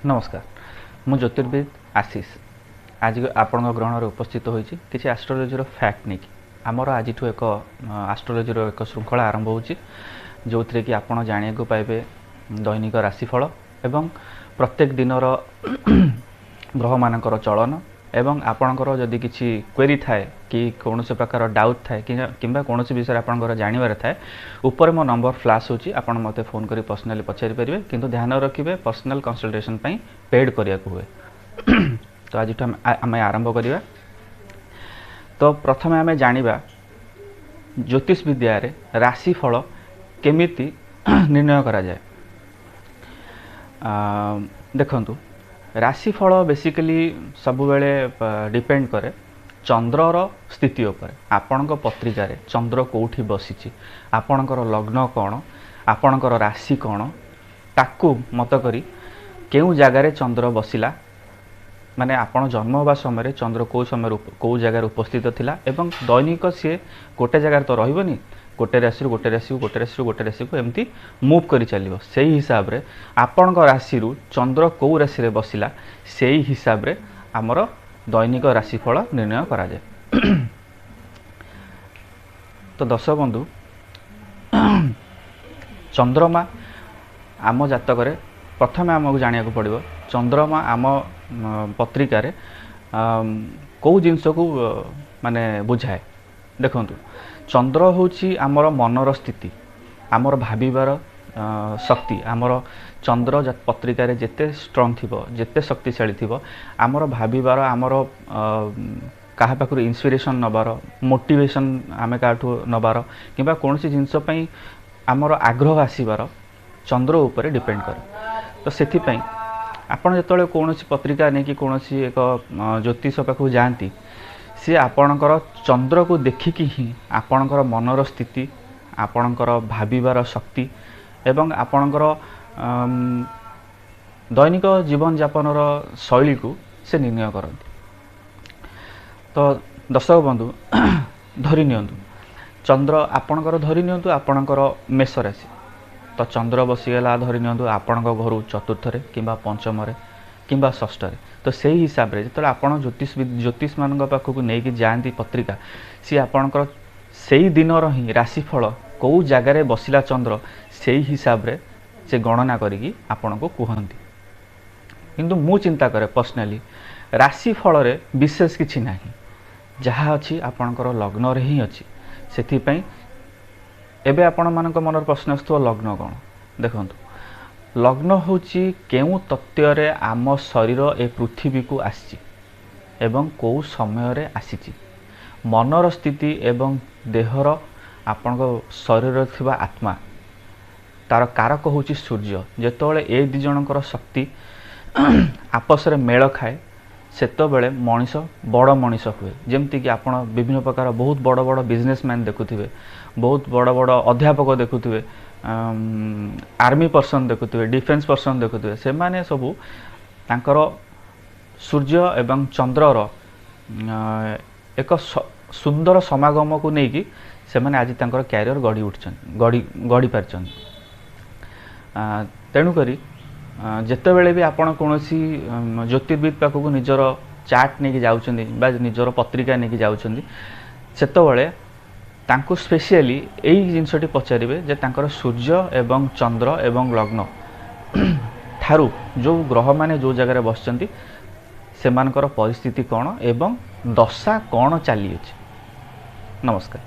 नमस्कार मु ज्योतिर्विद आशीष आज आपण ग्रहण उपस्थित होती किसी एस्ट्रोलोजी फैक्ट नहीं आमर आज एक एस्ट्रोलोजी एक श्रृंखला आरंभ हो जो थे कि आपण जाना को पाइबे दैनिक राशिफल एवं प्रत्येक दिन ग्रह मानकर चलन एवं आपणकर जदि किसी क्वेरी थाए कि कौन से प्रकार डाउट थाए कि कौन विषय आपंकर जानवर थाए ऊपर मो नंबर फ्लैश होची आपण मते फोन करी पर्सनली पचारि परिबे किंतु ध्यान रखिबे पर्सनल कंसल्टेशन पई पेड करिया को हुए तो आज आम आरंभ करिया। तो प्रथम आम जानिबा ज्योतिष विद्या रे राशिफल केमिति निर्णय करा जाए। देखंतु राशिफल बेसिकली सब बेले डिपेंड करे चंद्रर स्थिति उपर आपणक पत्रिका रे चंद्र कोठी बसीची आपणकर लग्न कौन आपणकर राशि कौन ताकू मत करी केउ जगार चंद्र बसिला माने आपण जन्म होगा समय चंद्र कौ समय कौ जगार उपस्थित थिला एवं दैनिक सी गोटे जगार तो रहिबनी गोटे राशि गोटे राशि गोटे राशि गोटे राशि को एमती मूव करी चलिबो सेही हिसाब रे आपणक राशि रु चंद्र कौ राशि रे बसिला सेही हिसाब रे हमर दैनिक राशिफल निर्णय करा जाए। तो दर्शक बंधु चंद्रमा आम जातक रे प्रथम आमको जानिया को पड़िबो चंद्रमा आम पत्रिका रे कौ जिनस को माने बुझाए। देखंतु चंद्र होची आमर मनर स्थिति आमर भाबिबार शक्ति आमर चंद्र पत्रिका रे जेते स्ट्रॉन्ग थिबो जेते शक्तिशाली थिबो आमर भाबिबार आमर कहा पाखरु इंस्पिरेशन नबार मोटिवेशन आमे काठू नबार किबा कोनसी जिंस पई आमर आग्रह आसीबार चंद्र ऊपर डिपेंड करे। तो सेथि पई आपण जेतले कोनसी पत्रिका नै कि कोनसी एक ज्योतिष पाखु जानती सी आपणकर चंद्र को देखिकी ही आपणकर मनर स्थिति आपणकर भाबिबार शक्ति एवं आपणकर दैनिक जीवन यापन शैली को से निर्णय करती। तो दर्शक बंधु धरी नियंतु चंद्र आपणकर धरी नियंतु आपणकर मेष राशि तो चंद्र बसीगला धरी नियंतु आपणक घर चतुर्थ रे किंबा पंचम रे किंबा षष्ठ रे तो सही हिसाब रे जतले आपण ज्योतिष मान पाखक नहीं जाती पत्रिका सी आपणकर सही दिन ही राशिफल कौ जगार बसिला चंद्र सही हिसाब रे से गणना करी आपण को कहती। किंतु मु चिंता करे पर्सनली राशिफल रे विशेष किछि नाही जहाँ अच्छी आपणकर लग्न रे ही अच्छी सेथि पई एबे आपण मानक मनर प्रश्न आस्तु लग्न कौन देखंतु लग्न होची केउ तत्व रे आम शरीर ए पृथ्वी को आसी एवं कौ समय रे आसीची मनर स्थिति एवं देहर आपण शरीर थिबा आत्मा तार कारक होची सूर्य जेतोले ए दि जनकर शक्ति आपस रे मेल खाए सेतो बेले मनीष बड़ मनीष हुए जेमती कि आपण विभिन्न प्रकार बहुत बड़ बड़ बिजनेसमैन देखुथिबे बहुत बड़ बड़ अध्यापक देखुथिबे आर्मी पर्सन देखुथिबे डिफेन्स पर्सन देखुथिबे से माने सबू तांकर सूर्य एवं चंद्रर एक सुंदर समागम को लेकिन से माने आज तांकर कैरियर गढ़ी उठछन गढ़ी पारछन। तेणु करी जेतेबेले भी आपण कोनोसी ज्योतिर्विद पाखक निजर चार्ट नहीं जाउछन्ती बा निजर पत्रिका नहीं जाउछन्ती सेतेबेले तांको स्पेशली एई जिनसटी पचारिबे जे तांकर सूर्य एवं चंद्र एवं लग्न ठारू जो ग्रह माने जो जगह बसचन्ती सेमानकर परिस्थिति कौन एवं दशा कौन चली अछि। नमस्कार।